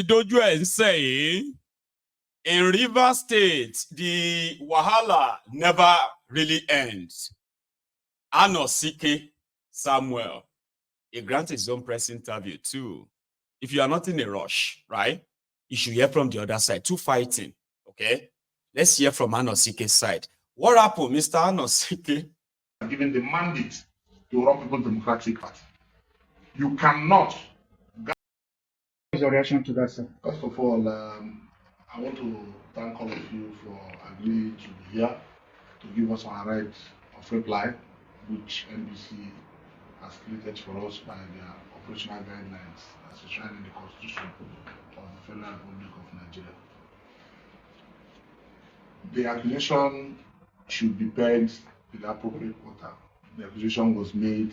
Doju and say, in Rivers State, the wahala never really ends. Anosike Samuel, he granted his own press interview too. If you are not in a rush, right, you should hear from the other side. Two fighting, okay? Let's hear from Anosike's side. What happened, Mr. Anosike? Given the mandate to run People's Democratic Party, you cannot. What is your reaction to that, sir? First of all, I want to thank all of you for agreeing to be here to give us our right of reply, which NBC has created for us by their operational guidelines as enshrined in the Constitution of the Federal Republic of Nigeria. The accusation should be pegged in the appropriate order. The accusation was made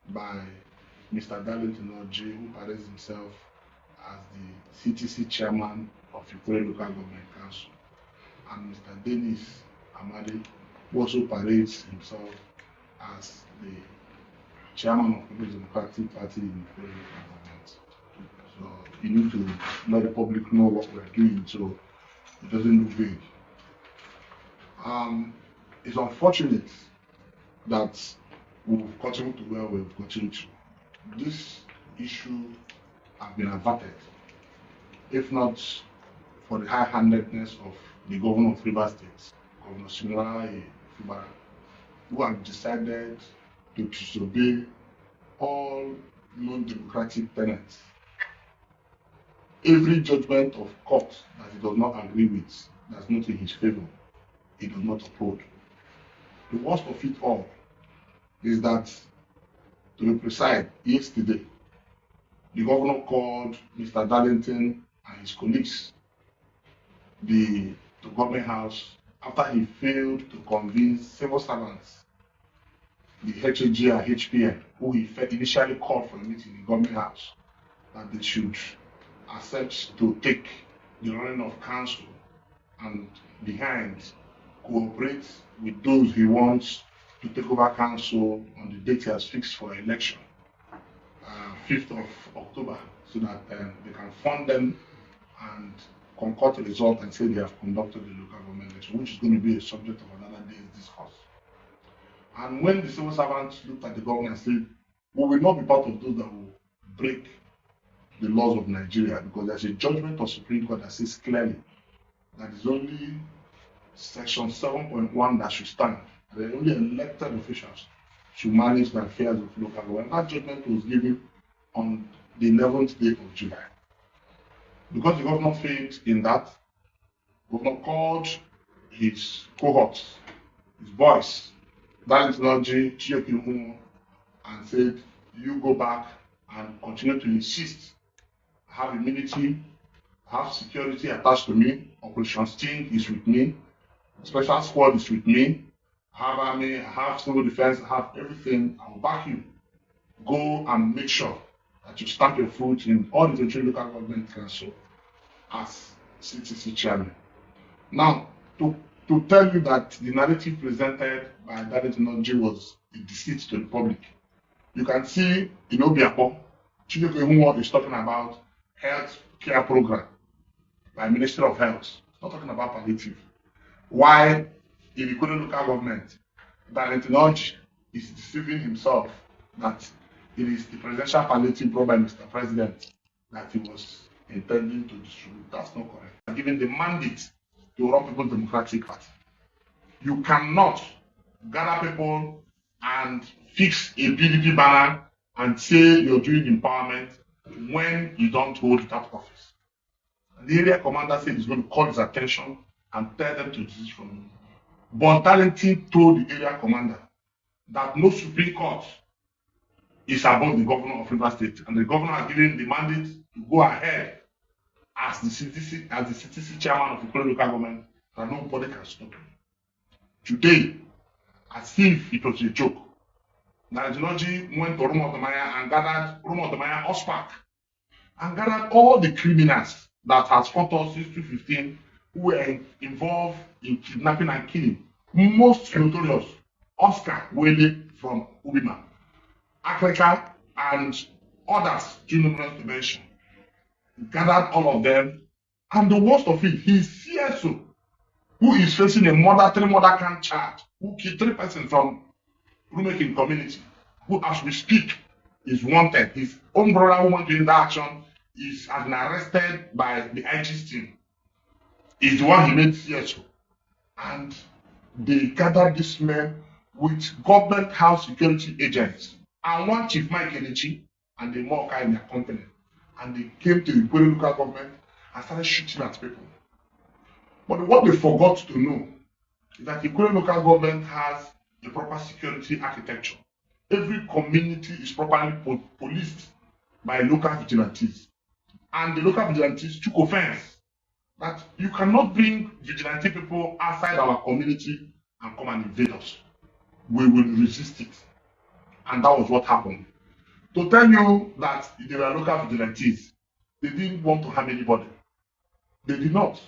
by Mr. Darlington Oji, who parades himself as the CTC chairman of Fubara Local Government Council, and Mr. Dennis Amadi, who also parades himself as the chairman of the People's Democratic Party in the Fubara Local Government. So you need to let the public know what we're doing so it doesn't look vague. It's unfortunate that we've gotten to where we've gotten to. This issue has been averted, if not for the high-handedness of the governor of Rivers State, Governor Similai Fubara, who have decided to disobey all non-democratic tenets. Every judgment of court that he does not agree with, that's not in his favor, he does not uphold. The worst of it all is that, to be precise, yesterday, the governor called Mr. Darlington and his colleagues to government house after he failed to convince civil servants, the HAG and HPN, who he initially called for a meeting in the government house, that they should accept to take the running of council and behind cooperate with those he wants to take over council on the date he has fixed for election, 5th of October, so that they can fund them and concoct a result and say they have conducted the local government election, which is going to be a subject of another day's discourse. And when the civil servants looked at the government and said, we will not be part of those that will break the laws of Nigeria, because there's a judgment of Supreme Court that says clearly that it's only Section 7.1 that should stand. The only elected officials should manage the affairs of local government. That judgment was given on the 11th day of July. Because the governor failed in that, the governor called his cohorts, his boys, Darlington Oji, Chiokimu, and said, you go back and continue to insist. I have immunity, I have security attached to me, operations team is with me, special squad is with me, I have army, I have civil defense, I have everything, I will back you. Go and make sure that you stamp your foot in all the 23 local government council as CTC chairman. Now, to tell you that the narrative presented by Darlington Oji was a deceit to the public, you can see in Obiapo, Chidioke is talking about health care program by Ministry of Health. It's not talking about palliative. Why in the Ikoyi local government, Darlington Oji is deceiving himself that it is the presidential palliative brought by Mr. President that he was intending to distribute. That's not correct. Given the mandate to run People's Democratic Party, you cannot gather people and fix a PDP banner and say you're doing empowerment when you don't hold that office. The area commander said he's going to call his attention and tell them to desist from him. But Darlington told the area commander that no Supreme Court is above the governor of Rivers State, and the governor has given the mandate to go ahead as the CTC chairman of the local government, and nobody can stop him. Today, as if it was a joke, Darlington Oji went to Rumotomaya and gathered Rumotomaya Ospak and gathered all the criminals that has fought us since 2015 who were involved in kidnapping and killing. Most notorious, Oscar Wele from Ubima, Africa, and others too numerous to mention. gathered all of them, and the worst of it, his CSO, who is facing a three murder count charge, who killed 3 persons from Rummaking community, who as we speak is wanted. His own brother who went into action has been arrested by the IG's team. Is the one he made CSO. And they gathered this men with government house security agents and one Chief Mike Kenichi and the Moka in their company. And they came to the Ikwere local government and started shooting at people. But what they forgot to know is that the Ikwere local government has a proper security architecture. Every community is properly policed by local vigilantes. And the local vigilantes took offense that you cannot bring vigilante people outside our community and come and invade us. We will resist it. And that was what happened. To tell you that they were local vigilantes, they didn't want to harm anybody. They did not.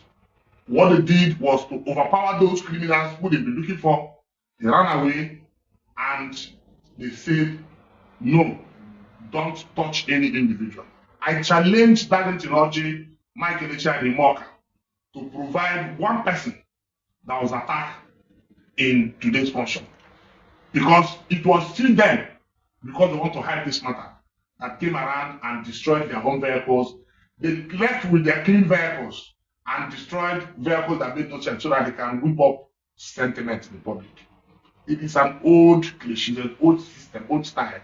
What they did was to overpower those criminals who they've been looking for. They ran away and they said, no, don't touch any individual. I challenged Darlington Orji, Mike Kenichi, and Imoka to provide one person that was attacked in today's function. Because it was still them, because they want to hide this matter, that came around and destroyed their own vehicles. They left with their clean vehicles and destroyed vehicles that made no sense so that they can whip up sentiment in the public. It is an old cliche, an old system, old style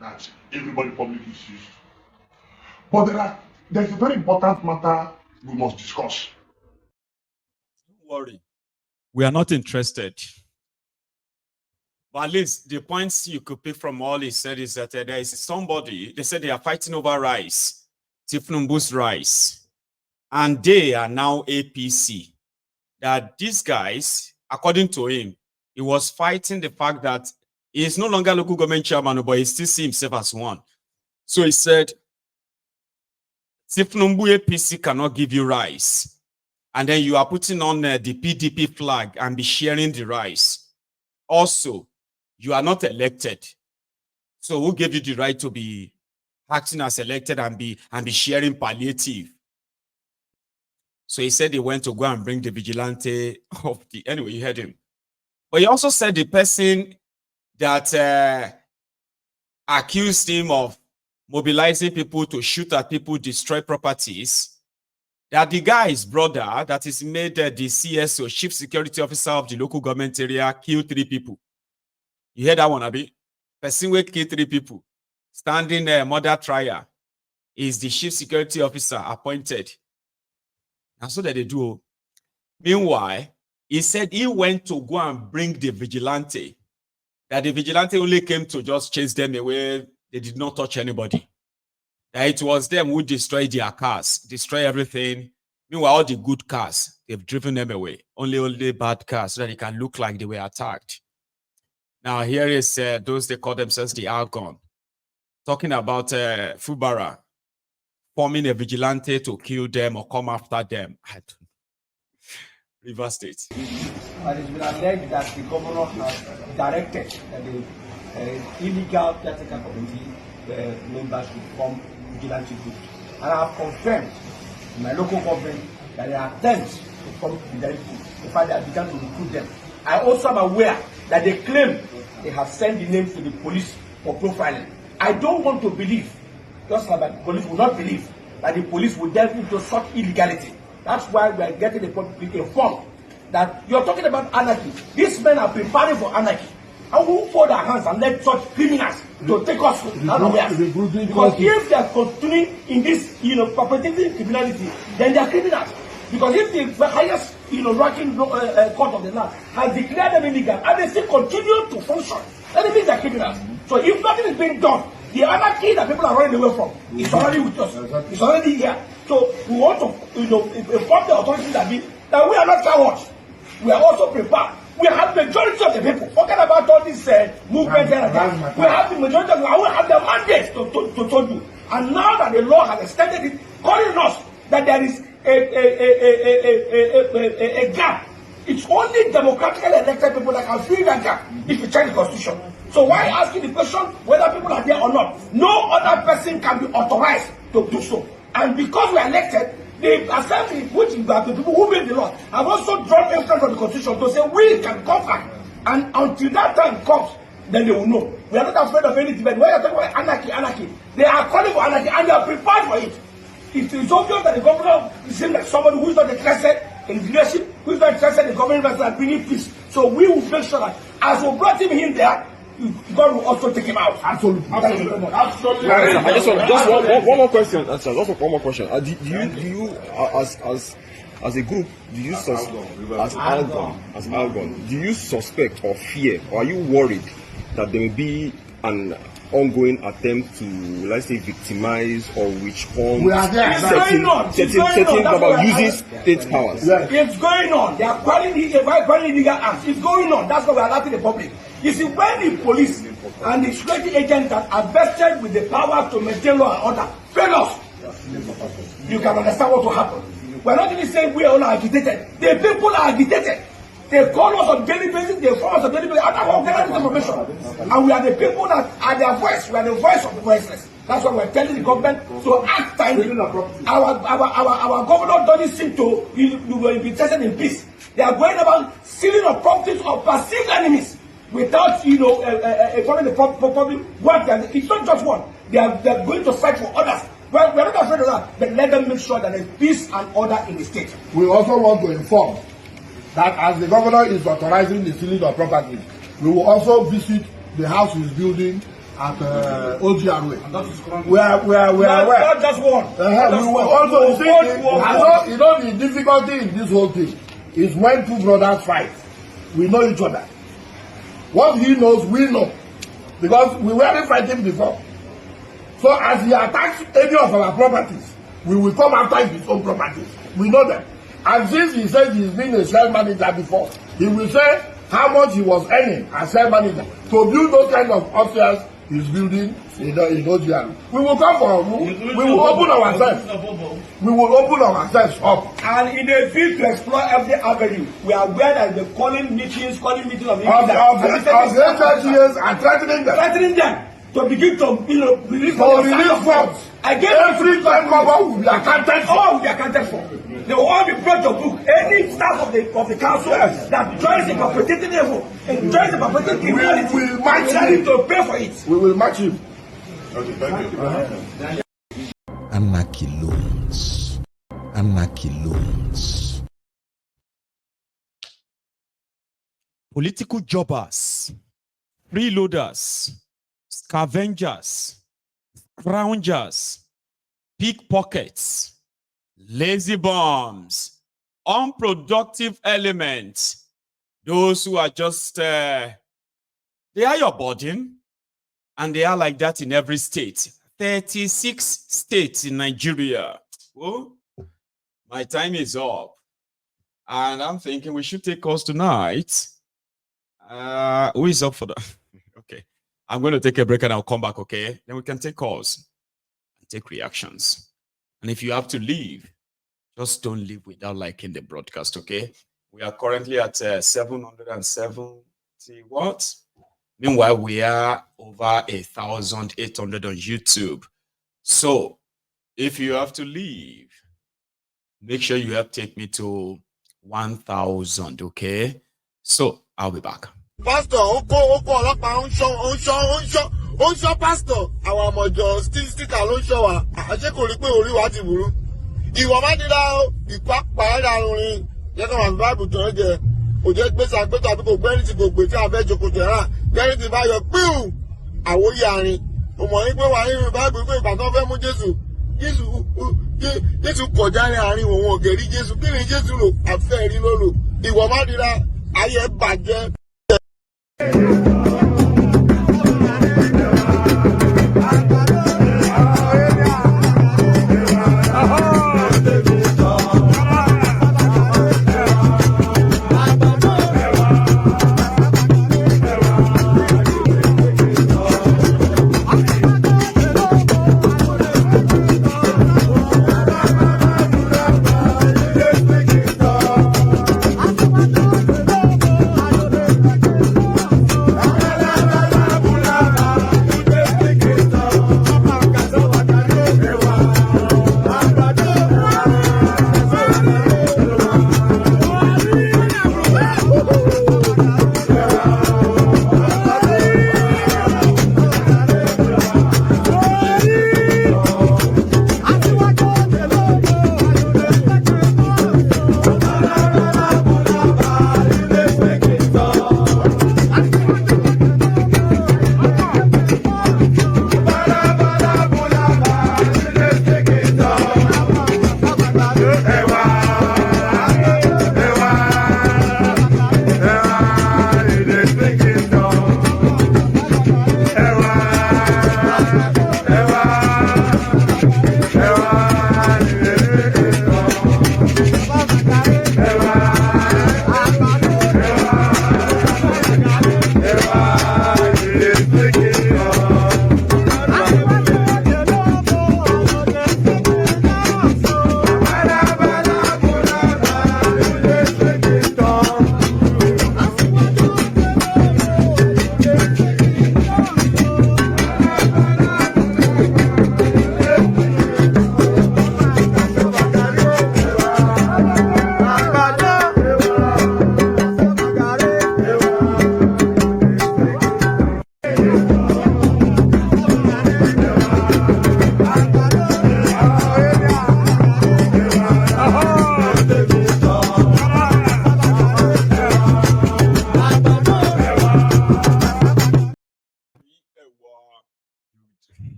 that everybody public is used. But there's a very important matter we must discuss. Don't worry. We are not interested. But at least the points you could pick from all he said is that there is somebody, they said they are fighting over rice, Tifnumbu's rice, and they are now APC. That these guys, according to him, he was fighting the fact that he is no longer local government chairman, but he still sees himself as one. So he said, Tifnumbu APC cannot give you rice. And then you are putting on the PDP flag and be sharing the rice. Also, you are not elected. So who gave you the right to be acting as elected and be sharing palliative? So he said he went to go and bring the vigilante of the, anyway, you heard him. But he also said the person that accused him of mobilizing people to shoot at people, destroy properties, that the guy's brother that is made the CSO, Chief Security Officer of the local government area, killed 3 people. You heard that one, Abi? Person will kill 3 people. Standing murder trial is the Chief Security Officer appointed. And so that they do. Meanwhile, he said he went to go and bring the vigilante. That the vigilante only came to just chase them away. They did not touch anybody. That it was them who destroyed their cars, destroy everything. Meanwhile, all the good cars, they've driven them away. Only bad cars, so that it can look like they were attacked. Now, here is those they call themselves the Argon, talking about Fubara forming a vigilante to kill them or come after them. River State. And it's been alleged that the governor has directed that the illegal caretaker committee members should form vigilante groups. And I have confirmed in my local government that there are attempts to form vigilante groups. In fact, they have begun to recruit them. I also am aware that they claim they have sent the names to the police for profiling. I don't want to believe, just like the police will not believe, that the police will delve into such illegality. That's why we are getting the public informed that you're talking about anarchy. These men are preparing for anarchy. And we will fold our hands and let such criminals to take us out of here. Because if they are continuing in this, perpetrating criminality, then they are criminals. Because if the highest, ranking court of the land has declared them illegal and they still continue to function, then it means they are criminals. So if nothing is being done, the anarchy that people are running away from is already with us. It's already here. So we want to, inform the authorities that we are not cowards. We are also prepared. We have the majority of the people. Forget about all this movement here and there. We have the majority of the people. We have the mandate to do. And now that the law has extended it, calling us that there is a gap. It's only democratically elected people that can fill that gap if you change the constitution. So why asking the question whether people are there or not? No other person can be authorized to do so. And because we are elected, the assembly, which is the people who made the law, have also drawn influence from the constitution to say we can conquer. And until that time comes, then they will know. We are not afraid of anything. But when you are talking about anarchy, they are calling for anarchy and they are prepared for it. It is obvious that the governor seems like somebody who is not interested in leadership, who is not interested in government and bringing peace. So we will make sure that as we brought him in there, God will also take him out. Absolutely. Absolutely. I just one more question. Just one more question. Do you as a group, do you as Algon, do you suspect or fear, or are you worried that there may be an ongoing attempt to, let's say, victimize or witch hunt, using state powers? It's going on. They are calling illegal acts. It's going on. That's why we are alerting the public. You see, when the police and the security agents that are vested with the power to maintain law and order fail us, you can understand what will happen. We are not even saying we are all agitated. The people are agitated. They call us on daily basis, they form us on daily basis, and I will get this information. And we are the people that are their voice. We are the voice of the voiceless. That's why we're telling the government to act timely. Our governor doesn't seem to be interested in peace. They are going about stealing of properties of perceived enemies without, following the problem. It's not just one. They are going to fight for others. Well, we are not afraid of that, but let them make sure that there is peace and order in the state. We also want to inform that as the governor is authorizing the stealing of properties, we will also visit the house he's building at OGRA. We are aware. Not just one. We will also see. The difficulty in this whole thing is when two brothers fight. We know each other. What he knows, we know, because we weren't fighting before. So as he attacks any of our properties, we will come after his own properties. We know them. And since he says he's been a shell manager before, he will say how much he was earning as shell manager to build those kind of upstairs he's building in OGR. We will come for we will open ourselves. We will open ourselves up. And in a bid to explore every avenue, we are aware that they're calling meetings of the HLGS and threatening them. To begin to release funds. Again, every time cover will be accounted for. All will be accounted for. They will all be brought to book. Any staff of the council that joins the perpetrating level and joins the perpetrating criminality, we will match him to pay for it. We will match him. Okay, thank you. Anarchy loans. Anarchy loans. Political jobbers, freeloaders, scavengers, scroungers, pickpockets, lazy bums, unproductive elements, those who are just, they are your burden, and they are like that in every state. 36 states in Nigeria. Oh, my time is up, and I'm thinking we should take calls tonight. Who is up for that? Okay. I'm going to take a break and I'll come back, okay? Then we can take calls and take reactions. And if you have to leave, just don't leave without liking the broadcast, okay? We are currently at 770 watts. Meanwhile, we are over 1,800 on YouTube. So if you have to leave, make sure you help take me to 1,000, okay? So I'll be back. Pastor, oko ọlọ́pàá ń ṣọ́ pastor. Àwọn ọmọjọ sticker ló ń ṣọ́ wa. Àṣé kò rí pé orí wa ti burú. Ìwọ má dira o, ìpápá ẹ̀dá rin. Jẹ́ ká wà ní Báìbù tó ń jẹ. Kò jẹ́ gbèsè àgbẹ̀tọ̀ àbí kò gbẹ́rì tí kò gbé tí a fẹ́ jókòó tẹ̀ rà. Gbẹ́rì tí bá yọ píù. Àwòyí àárín. Mo mọ̀ ní pé wà nínú Báìbù pé ìgbà tó fẹ́ mú Jésù kọjá ní àárín òun ògèrí Jésù. Kí ni Jésù lò? Àfẹ́ rí ló lò. Ìwọ má dira ayé bàjẹ́.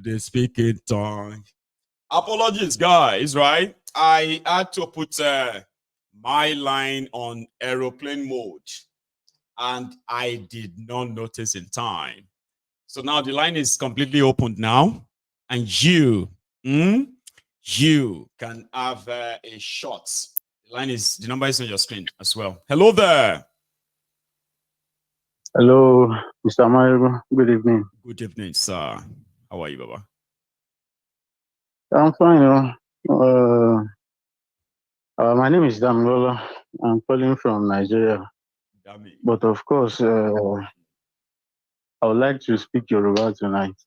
they speak in tongue. Apologies, guys, right? I had to put my line on aeroplane mode, and I did not notice in time. So now the line is completely opened now, and you can have a shot. The number is on your screen as well. Hello there. Hello, Mr. Mario. Good evening. Good evening, sir. How are you, Baba? I'm fine. My name is Damilola. I'm calling from Nigeria. Dami. But of course, I would like to speak Yoruba tonight.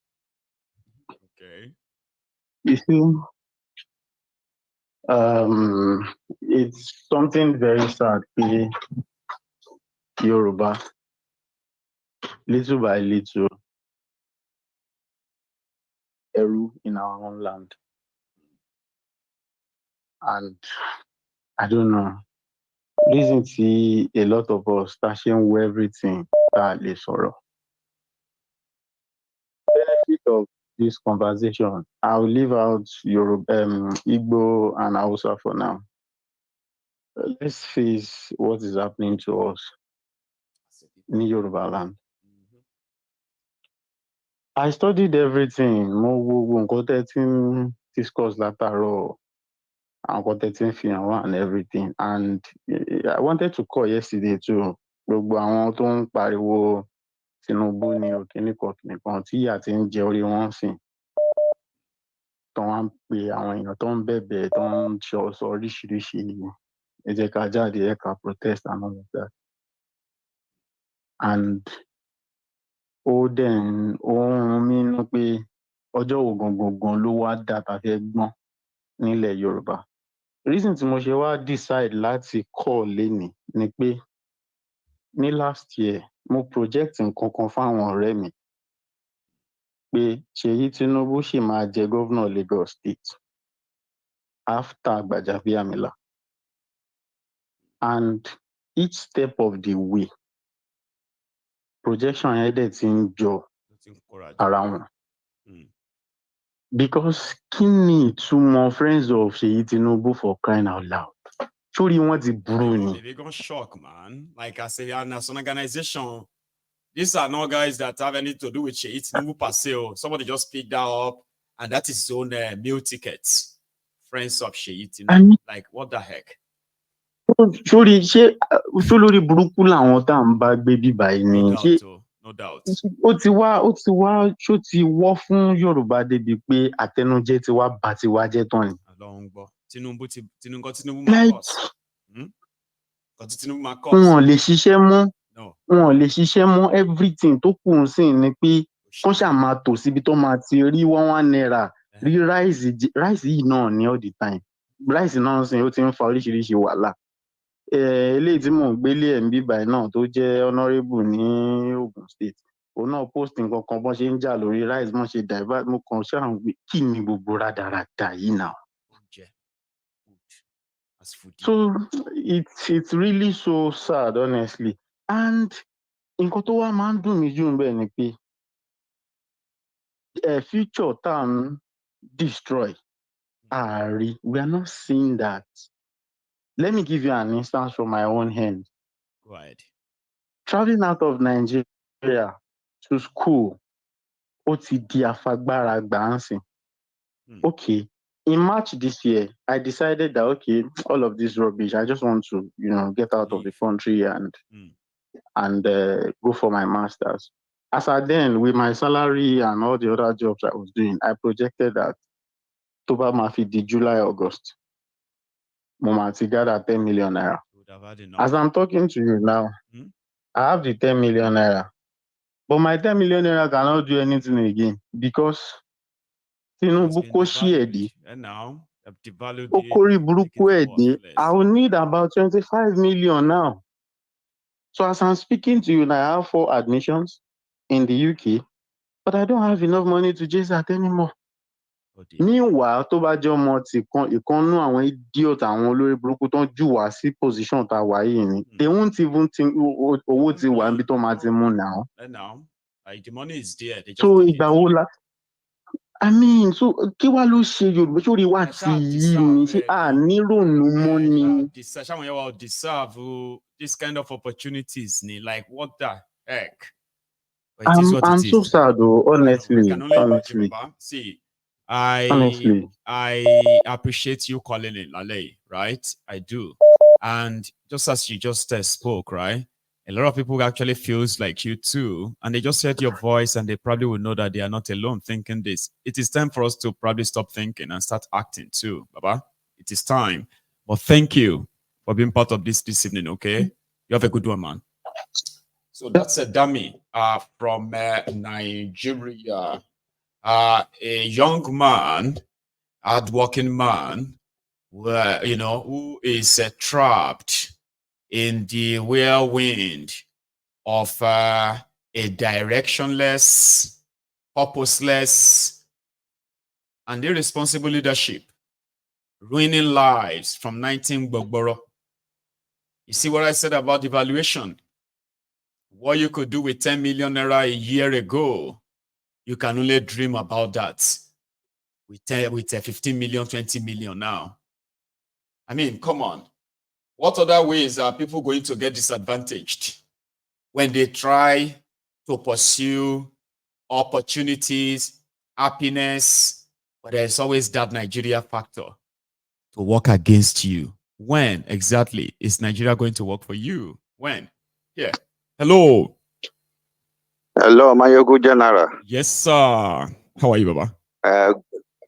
Okay. You see, it's something very sad. Yoruba, little by little, Eru in our own land. And I don't know. Reason see a lot of us stashing everything that is sorrow. Benefit of this conversation, I'll leave out Igbo and Hausa for now. Let's face what is happening to us in Yoruba land. I studied everything. Mo wo nǹkan tẹ́ tí ń discuss látàárọ̀, àwọn nǹkan tẹ́ tí ń fi hàn wá and everything. And I wanted to call yesterday too. Gbogbo àwọn tó ń pariwo Tinubu ni kìnìkan tí ìyà ti ń jẹ orí wọn sìn. Tó wá ń pe àwọn èèyàn tó ń bẹ̀bẹ̀ tó ń sọ oríṣiríṣi ẹ jẹ́ ká jáde ẹ ká protest and all of that. And ó dẹ̀ ó ń rún mí nínú pé ọjọ́ wo gangan ló wá dà tá fẹ́ gbọ́n nílẹ̀ Yorùbá. Reason tí mo ṣe wá decide láti call lénìí ni pé ní last year mo project nǹkan kan fáwọn ọ̀rẹ́ mi pé Ṣèyí Tinubu ṣì máa jẹ gómìnà Lagos State after Gbajabiamila. And each step of the way projection yẹn dẹ̀ ti ń jọ ara wọn. Because kí ni ìtumọ̀ friends of Ṣèyí Tinubu for crying out loud? Sórí wọn ti burú ni. They got shock, man. Like I say, and as an organization, these are not guys that have anything to do with Ṣèyí Tinubu per se. Somebody just picked that up, and that is his own meal tickets. Friends of Ṣèyí Tinubu. Like, what the heck? Sórí ṣé lórí burúkú làwọn tá à ń bá gbé bíbá yìí ni? No doubt. Ó ti wá ṣó ti wọ́ fún Yorùbá débi pé àtẹnujẹ ti wá bà ti wá jẹ́ tán ni. Tinubu máa kọ́. Wọn ò lè ṣiṣẹ́ mọ́. Wọn ò lè ṣiṣẹ́ mọ́. Everything tó kù ń sìn ni pé kán ṣáà máa tò síbi tó máa ti rí one naira rí ráìsì yìí náà ní all the time. Ráìsì náà ń sìn ó ti ń fa oríṣiríṣi wàhálà. Eléyìí tí mò ń gbélé ẹ̀ ń bíbá ẹ̀ náà tó jẹ́ honourable ní Ogun State òun náà post nǹkan kan bọ́n ṣe ń jà lórí rice bọ́n ṣe divert mo kàn ṣáà gbé kí ni gbogbo rádaràda yìí náà. So it's really so sad honestly. And nǹkan tó wá máa ń dùn mí jù ń bẹ̀ ni pé future tá à ń destroy ààrí we are not seeing that. Let me give you an instance from my own hand. Go ahead. Traveling out of Nigeria to school, ó ti di afagbára gbàǹsìn. Okay, in March this year, I decided that okay, all of this rubbish, I just want to, get out of the country and go for my masters. As at then, with my salary and all the other jobs I was doing, I projected that tó bá máa fi di July, August. Momati gather 10 million naira. As I'm talking to you now, I have the 10 million naira. But my 10 million naira cannot do anything again because Tinubu kó ṣí ẹ̀dí. Ó kórí burúkú ẹ̀dí. I will need about 25 million now. So as I'm speaking to you now, I have 4 admissions in the UK, but I don't have enough money to chase that anymore. Meanwhile, tó bá jẹ́ ọmọ ìkànnú àwọn idiot àwọn olórí burúkú tó ń jù wá sí position tá a wà yìí ni. They won't even think owó ti wà níbi tó máa ti mú now. Like the money is there. They just so ìgbà wo la I mean, so kí wá ló ṣe Yorùbá sórí wa ti yí ni ṣé a nírònú mọ́ ni. Deserve this kind of opportunities ni, like what the heck. But it is what I'm it so is. sad though, honestly. I can only imagine, Honestly. Baba. See, Honestly. I appreciate you calling it Lale, right? I do. And just as you just spoke, right? A lot of people actually feels like you too, and they just heard your voice and they probably will know that they are not alone thinking this. It is time for us to probably stop thinking and start acting too, Baba. It is time. But thank you for being part of this evening, okay? You have a good one, man. So that's a dummy from Nigeria. A young man, hardworking man, who is trapped in the whirlwind of a directionless, purposeless, and irresponsible leadership, ruining lives from 19 Gbogboro. You see what I said about devaluation? What you could do with 10 million naira a year ago, you can only dream about that with 15 million, 20 million now. I mean, come on. What other ways are people going to get disadvantaged when they try to pursue opportunities, happiness, but there's always that Nigeria factor to work against you? When exactly is Nigeria going to work for you? When? Yeah. Hello. Hello, Mayogu General. Yes, sir. How are you, Baba?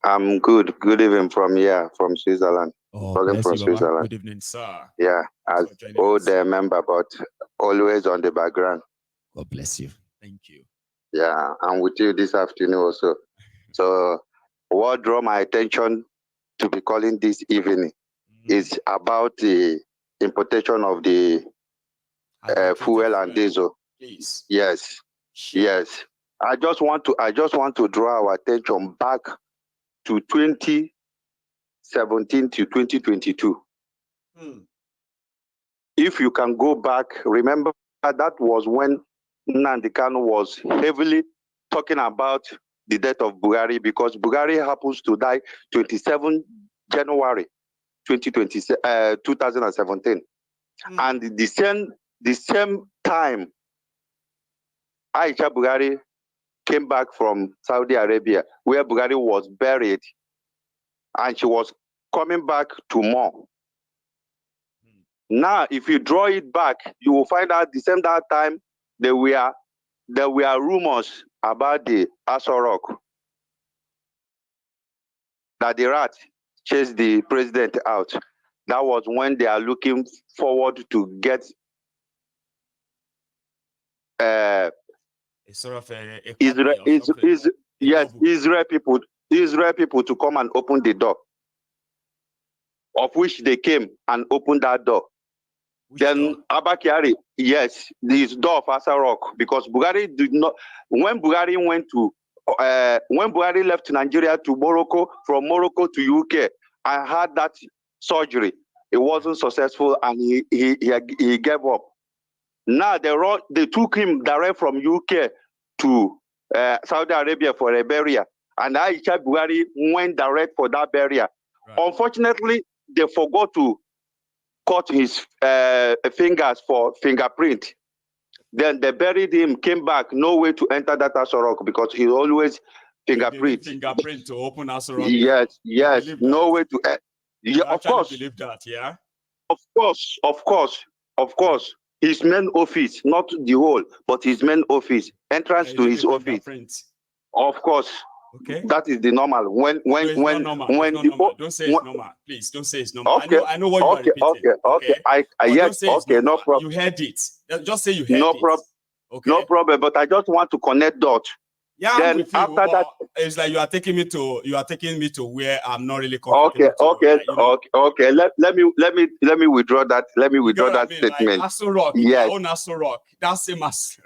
I'm good. Good evening from here, from Switzerland. Oh, Talking bless from you, Baba. Switzerland. Good evening, sir. Yeah, Thanks as for joining old us. member, but always on the background. God bless you. Thank you. Yeah, I'm with you this afternoon also. So, what drew my attention to be calling this evening is about the importation of the fuel and diesel. Please. Yes, Sure. yes. I just want to draw our attention back to 2017 to 2022. If you can go back, remember that was when Nnamdi Kanu was heavily talking about the death of Buhari, because Buhari happens to die 27 January 2017. And the same time, Aisha Buhari came back from Saudi Arabia, where Buhari was buried, and she was coming back to more. Now, if you draw it back, you will find out the same that time there were rumors about the Aso Rock, that the rat chased the president out. That was when they are looking forward to get Israel people to come and open the door, of which they came and opened that door. Then Abba Kyari, yes, this door of Aso Rock, because Buhari did not. When Buhari left Nigeria to Morocco, from Morocco to UK, I had that surgery. It wasn't successful, and he gave up. Now they took him direct from UK to Saudi Arabia for a burial, and Aisha Buhari went direct for that burial. Right. Unfortunately, they forgot to cut his fingers for fingerprint. Then they buried him, came back, no way to enter that Aso Rock, because he always fingerprint. Fingerprint to open Aso Rock. Yes, no way to. Yeah, of course. Believe that, yeah. Of course. His main office, not the whole, but his main office, entrance to his office. Of course. Okay. That is the normal. When don't say it's normal. Please don't say it's normal. Okay. I know what you are repeating. Okay. No problem. You heard it. Just say you heard no it. Problem. Okay. No problem. But I just want to connect dots. Yeah, then after that, it's like you are taking me to where I'm not really comfortable. Okay. Let me withdraw that. Let me withdraw that statement. Like Aso Rock, yes. own Aso Rock. That's same as